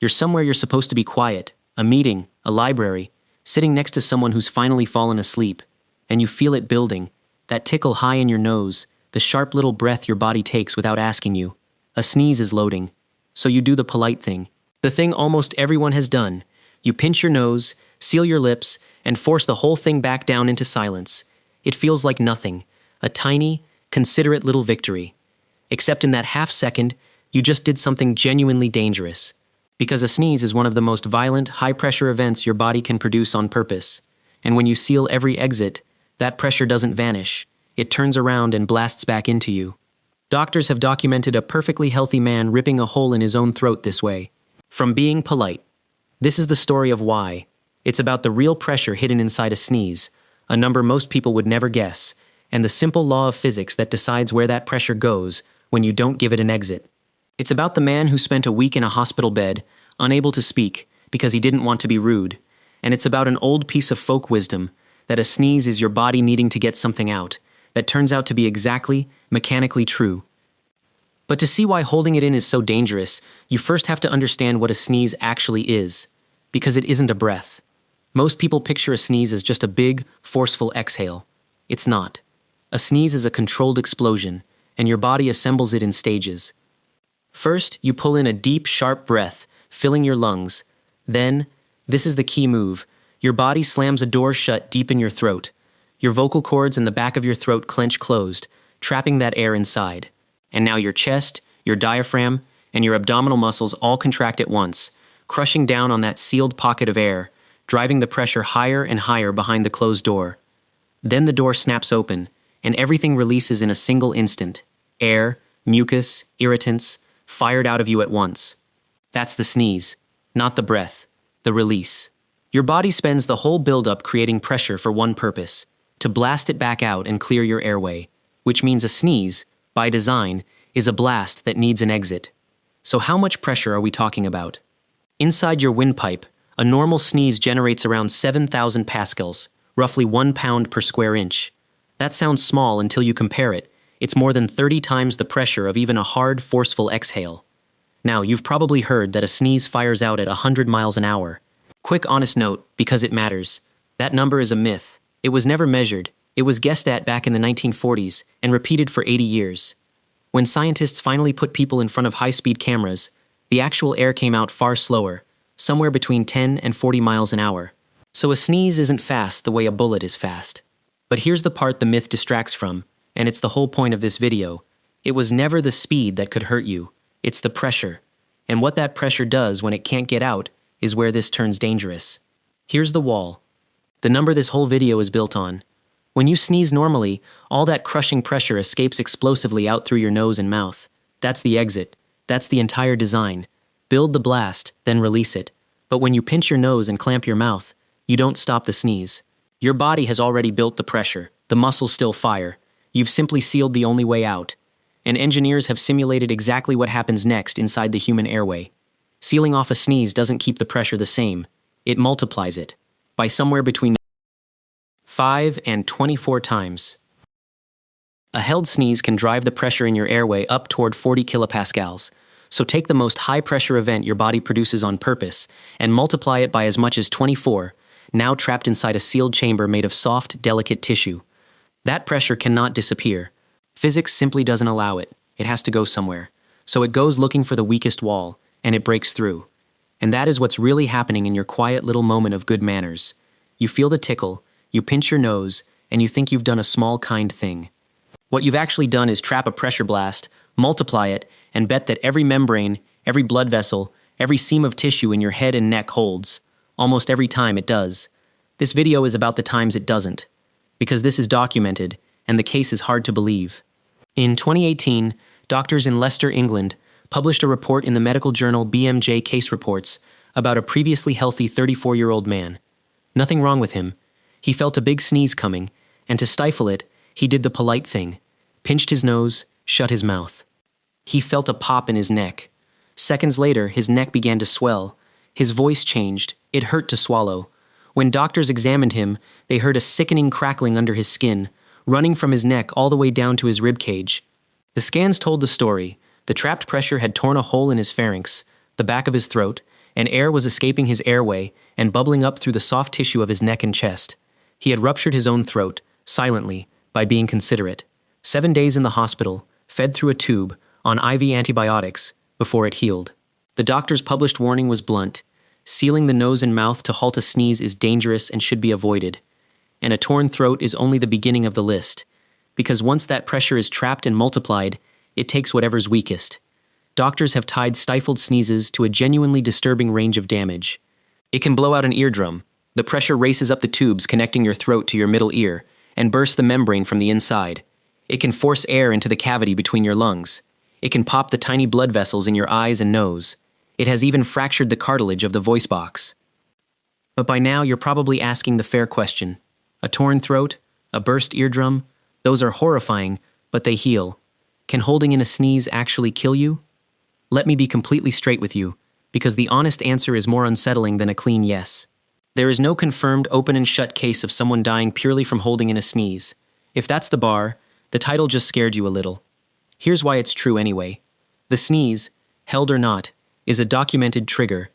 You're somewhere you're supposed to be quiet, a meeting, a library, sitting next to someone who's finally fallen asleep, and you feel it building, that tickle high in your nose, the sharp little breath your body takes without asking you. A sneeze is loading. So you do the polite thing. The thing almost everyone has done. You pinch your nose, seal your lips, and force the whole thing back down into silence. It feels like nothing. A tiny, considerate little victory. Except in that half second, you just did something genuinely dangerous. Because a sneeze is one of the most violent, high-pressure events your body can produce on purpose. And when you seal every exit, that pressure doesn't vanish. It turns around and blasts back into you. Doctors have documented a perfectly healthy man ripping a hole in his own throat this way. From being polite. This is the story of why. It's about the real pressure hidden inside a sneeze, a number most people would never guess, and the simple law of physics that decides where that pressure goes when you don't give it an exit. It's about the man who spent a week in a hospital bed, unable to speak, because he didn't want to be rude. And it's about an old piece of folk wisdom, that a sneeze is your body needing to get something out, that turns out to be exactly, mechanically true. But to see why holding it in is so dangerous, you first have to understand what a sneeze actually is, because it isn't a breath. Most people picture a sneeze as just a big, forceful exhale. It's not. A sneeze is a controlled explosion, and your body assembles it in stages. First, you pull in a deep, sharp breath, filling your lungs. Then, this is the key move, your body slams a door shut deep in your throat. Your vocal cords and the back of your throat clench closed, trapping that air inside. And now your chest, your diaphragm, and your abdominal muscles all contract at once, crushing down on that sealed pocket of air, driving the pressure higher and higher behind the closed door. Then the door snaps open, and everything releases in a single instant. Air, mucus, irritants, fired out of you at once. That's the sneeze, not the breath, the release. Your body spends the whole buildup creating pressure for one purpose, to blast it back out and clear your airway, which means a sneeze, by design, is a blast that needs an exit. So how much pressure are we talking about? Inside your windpipe, a normal sneeze generates around 7,000 pascals, roughly 1 pound per square inch. That sounds small until you compare it. It's more than 30 times the pressure of even a hard, forceful exhale. Now, you've probably heard that a sneeze fires out at 100 miles an hour. Quick honest note, because it matters. That number is a myth. It was never measured. It was guessed at back in the 1940s and repeated for 80 years. When scientists finally put people in front of high-speed cameras, the actual air came out far slower, somewhere between 10 and 40 miles an hour. So a sneeze isn't fast the way a bullet is fast. But here's the part the myth distracts from, and it's the whole point of this video. It was never the speed that could hurt you. It's the pressure. And what that pressure does when it can't get out is where this turns dangerous. Here's the wall. The number this whole video is built on. When you sneeze normally, all that crushing pressure escapes explosively out through your nose and mouth. That's the exit. That's the entire design. Build the blast, then release it. But when you pinch your nose and clamp your mouth, you don't stop the sneeze. Your body has already built the pressure. The muscles still fire. You've simply sealed the only way out. And engineers have simulated exactly what happens next inside the human airway. Sealing off a sneeze doesn't keep the pressure the same. It multiplies it by somewhere between 5 and 24 times. A held sneeze can drive the pressure in your airway up toward 40 kilopascals. So take the most high-pressure event your body produces on purpose and multiply it by as much as 24, now trapped inside a sealed chamber made of soft, delicate tissue. That pressure cannot disappear. Physics simply doesn't allow it. It has to go somewhere. So it goes looking for the weakest wall, and it breaks through. And that is what's really happening in your quiet little moment of good manners. You feel the tickle, you pinch your nose, and you think you've done a small, kind thing. What you've actually done is trap a pressure blast, multiply it, and bet that every membrane, every blood vessel, every seam of tissue in your head and neck holds. Almost every time it does. This video is about the times it doesn't. Because this is documented, and the case is hard to believe. In 2018, doctors in Leicester, England, published a report in the medical journal BMJ Case Reports about a previously healthy 34-year-old man. Nothing wrong with him. He felt a big sneeze coming, and to stifle it, he did the polite thing, pinched his nose, shut his mouth. He felt a pop in his neck. Seconds later, his neck began to swell. His voice changed. It hurt to swallow. When doctors examined him, they heard a sickening crackling under his skin, running from his neck all the way down to his rib cage. The scans told the story. The trapped pressure had torn a hole in his pharynx, the back of his throat, and air was escaping his airway and bubbling up through the soft tissue of his neck and chest. He had ruptured his own throat, silently, by being considerate. 7 days in the hospital, fed through a tube, on IV antibiotics, before it healed. The doctor's published warning was blunt. Sealing the nose and mouth to halt a sneeze is dangerous and should be avoided. And a torn throat is only the beginning of the list, because once that pressure is trapped and multiplied, it takes whatever's weakest. Doctors have tied stifled sneezes to a genuinely disturbing range of damage. It can blow out an eardrum. The pressure races up the tubes connecting your throat to your middle ear and burst the membrane from the inside. It can force air into the cavity between your lungs. It can pop the tiny blood vessels in your eyes and nose. It has even fractured the cartilage of the voice box. But by now you're probably asking the fair question. A torn throat? A burst eardrum? Those are horrifying, but they heal. Can holding in a sneeze actually kill you? Let me be completely straight with you, because the honest answer is more unsettling than a clean yes. There is no confirmed open and shut case of someone dying purely from holding in a sneeze. If that's the bar, the title just scared you a little. Here's why it's true anyway. The sneeze, held or not, is a documented trigger.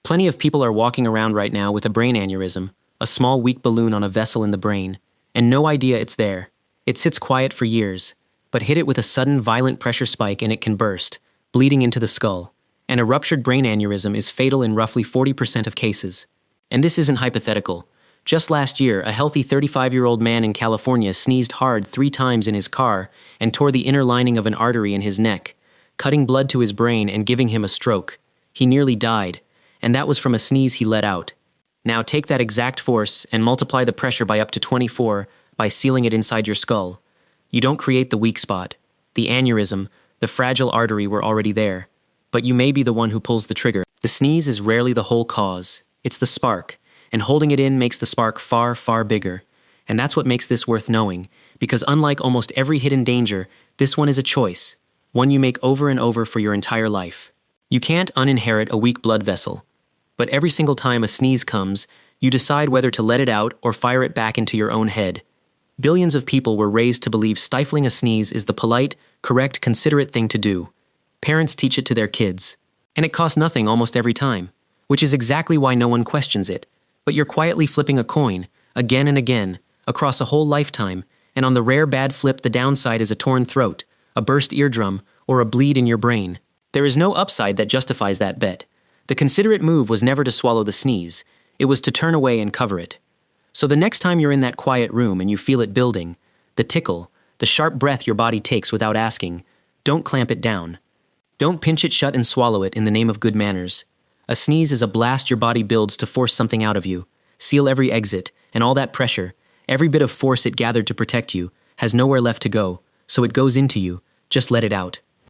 Plenty of people are walking around right now with a brain aneurysm, a small weak balloon on a vessel in the brain, and no idea it's there. It sits quiet for years, but hit it with a sudden violent pressure spike and it can burst, bleeding into the skull. And a ruptured brain aneurysm is fatal in roughly 40% of cases. And this isn't hypothetical. Just last year, a healthy 35-year-old man in California sneezed hard 3 times in his car and tore the inner lining of an artery in his neck, cutting blood to his brain and giving him a stroke. He nearly died, and that was from a sneeze he let out. Now take that exact force and multiply the pressure by up to 24 by sealing it inside your skull. You don't create the weak spot. The aneurysm, the fragile artery were already there. But you may be the one who pulls the trigger. The sneeze is rarely the whole cause. It's the spark, and holding it in makes the spark far, far bigger. And that's what makes this worth knowing, because unlike almost every hidden danger, this one is a choice, one you make over and over for your entire life. You can't uninherit a weak blood vessel, but every single time a sneeze comes, you decide whether to let it out or fire it back into your own head. Billions of people were raised to believe stifling a sneeze is the polite, correct, considerate thing to do. Parents teach it to their kids, and it costs nothing almost every time, which is exactly why no one questions it. But you're quietly flipping a coin, again and again, across a whole lifetime, and on the rare bad flip the downside is a torn throat, a burst eardrum, or a bleed in your brain. There is no upside that justifies that bet. The considerate move was never to swallow the sneeze, it was to turn away and cover it. So the next time you're in that quiet room and you feel it building, the tickle, the sharp breath your body takes without asking, don't clamp it down. Don't pinch it shut and swallow it in the name of good manners. A sneeze is a blast your body builds to force something out of you. Seal every exit, and all that pressure, every bit of force it gathered to protect you, has nowhere left to go, so it goes into you. Just let it out.